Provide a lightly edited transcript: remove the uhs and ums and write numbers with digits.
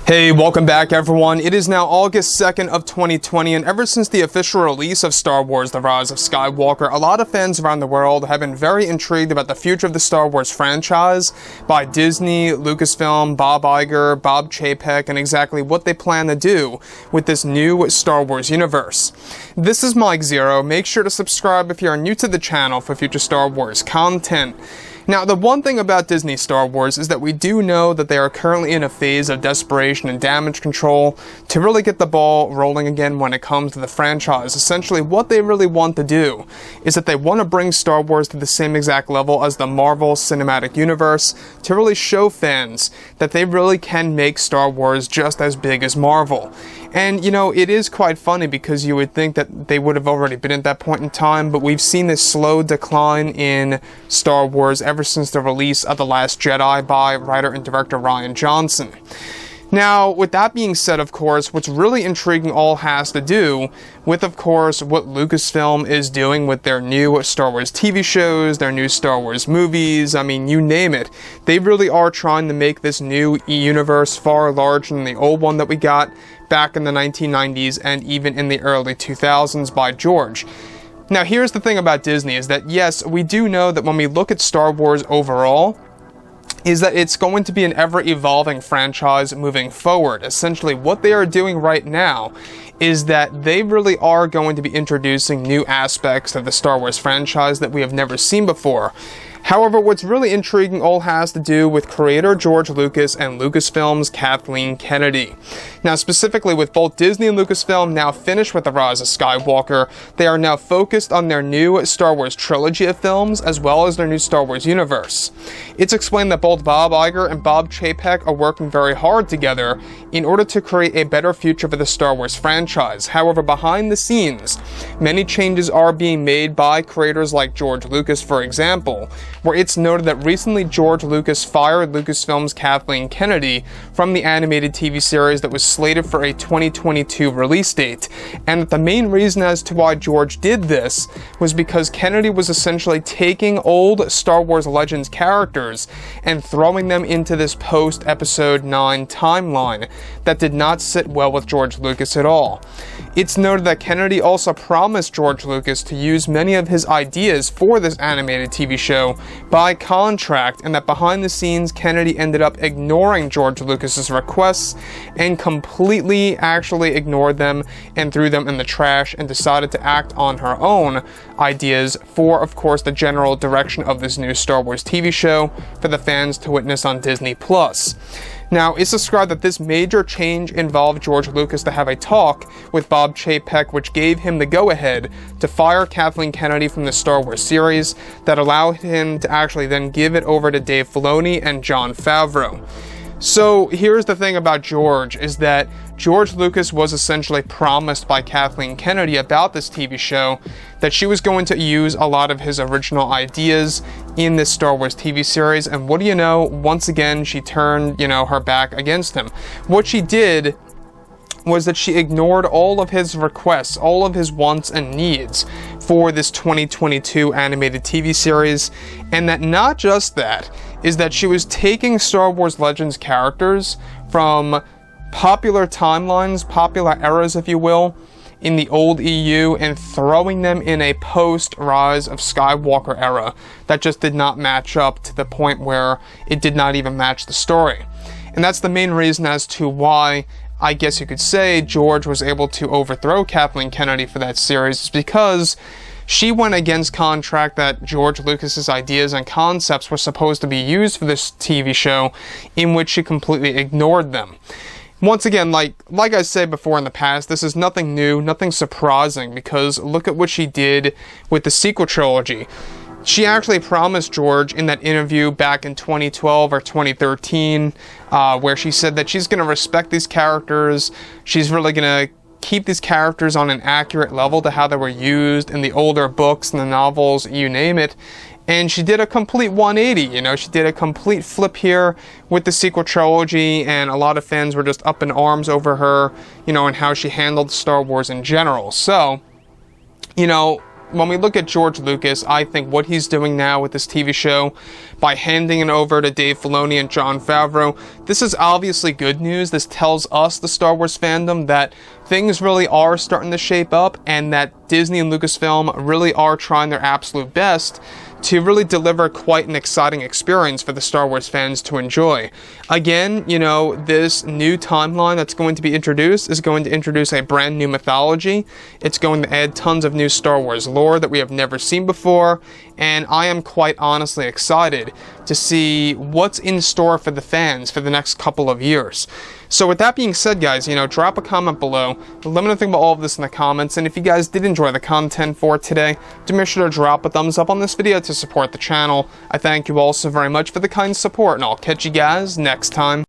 Hey, welcome back everyone. It is now August 2nd of 2020, and ever since the official release of Star Wars: The Rise of Skywalker, a lot of fans around the world have been very intrigued about the future of the Star Wars franchise by Disney, Lucasfilm, Bob Iger, Bob Chapek, and exactly what they plan to do with this new Star Wars universe. This is Mike Zero. Make sure to subscribe if you are new to the channel for future Star Wars content. Now, the one thing about Disney Star Wars is that we do know that they are currently in a phase of desperation and damage control to really get the ball rolling again when it comes to the franchise. Essentially, what they really want to do is that they want to bring Star Wars to the same exact level as the Marvel Cinematic Universe to really show fans that they really can make Star Wars just as big as Marvel. And, you know, it is quite funny because you would think that they would have already been at that point in time, but we've seen this slow decline in Star Wars ever since the release of The Last Jedi by writer and director Rian Johnson. Now, with that being said, of course, what's really intriguing all has to do with, of course, what Lucasfilm is doing with their new Star Wars TV shows, their new Star Wars movies, I mean, you name it. They really are trying to make this new universe far larger than the old one that we got back in the 1990s and even in the early 2000s by George. Now, here's the thing about Disney is that, yes, we do know that when we look at Star Wars overall, is that it's going to be an ever-evolving franchise moving forward. Essentially, what they are doing right now is that they really are going to be introducing new aspects of the Star Wars franchise that we have never seen before. However, what's really intriguing all has to do with creator George Lucas and Lucasfilm's Kathleen Kennedy. Now, specifically with both Disney and Lucasfilm now finished with The Rise of Skywalker, they are now focused on their new Star Wars trilogy of films as well as their new Star Wars universe. It's explained that both Bob Iger and Bob Chapek are working very hard together in order to create a better future for the Star Wars franchise. However, behind the scenes, many changes are being made by creators like George Lucas, for example, where it's noted that recently George Lucas fired Lucasfilm's Kathleen Kennedy from the animated TV series that was slated for a 2022 release date, and that the main reason as to why George did this was because Kennedy was essentially taking old Star Wars Legends characters and throwing them into this post-Episode 9 timeline that did not sit well with George Lucas at all. It's noted that Kennedy also promised George Lucas to use many of his ideas for this animated TV show by contract, and that behind the scenes Kennedy ended up ignoring George Lucas's requests and completely actually ignored them and threw them in the trash and decided to act on her own ideas for, of course, the general direction of this new Star Wars TV show for the fans to witness on Disney+. Now, it's described that this major change involved George Lucas to have a talk with Bob Chapek, which gave him the go-ahead to fire Kathleen Kennedy from the Star Wars series that allowed him to actually then give it over to Dave Filoni and Jon Favreau. So here's the thing about George, is that George Lucas was essentially promised by Kathleen Kennedy about this TV show that she was going to use a lot of his original ideas in this Star Wars TV series, and what do you know, once again she turned, her back against him. What she did was that she ignored all of his requests, all of his wants and needs for this 2022 animated TV series, and that not just that, is that she was taking Star Wars Legends characters from popular timelines, popular eras, if you will, in the old EU and throwing them in a post-Rise of Skywalker era that just did not match up to the point where it did not even match the story. And that's the main reason as to why, I guess you could say, George was able to overthrow Kathleen Kennedy for that series, is because she went against contract that George Lucas's ideas and concepts were supposed to be used for this TV show, in which she completely ignored them. Once again, like I said before in the past, this is nothing new, nothing surprising, because look at what she did with the sequel trilogy. She actually promised George in that interview back in 2012 or 2013, where she said that she's going to respect these characters, she's really going to keep these characters on an accurate level to how they were used in the older books and the novels, you name it. And she did a complete 180, she did a complete flip here with the sequel trilogy, and a lot of fans were just up in arms over her, and how she handled Star Wars in general. So, when we look at George Lucas, I think what he's doing now with this TV show, by handing it over to Dave Filoni and Jon Favreau, this is obviously good news. This tells us, the Star Wars fandom, that things really are starting to shape up, and that Disney and Lucasfilm really are trying their absolute best to really deliver quite an exciting experience for the Star Wars fans to enjoy. Again, you know, this new timeline that's going to be introduced is going to introduce a brand new mythology. It's going to add tons of new Star Wars lore that we have never seen before, and I am quite honestly excited to see what's in store for the fans for the next couple of years. So with that being said, guys, you know, drop a comment below. Let me know think about all of this in the comments, and if you guys did enjoy the content for today, do make sure to drop a thumbs up on this video to support the channel. I thank you all so very much for the kind support, and I'll catch you guys next time.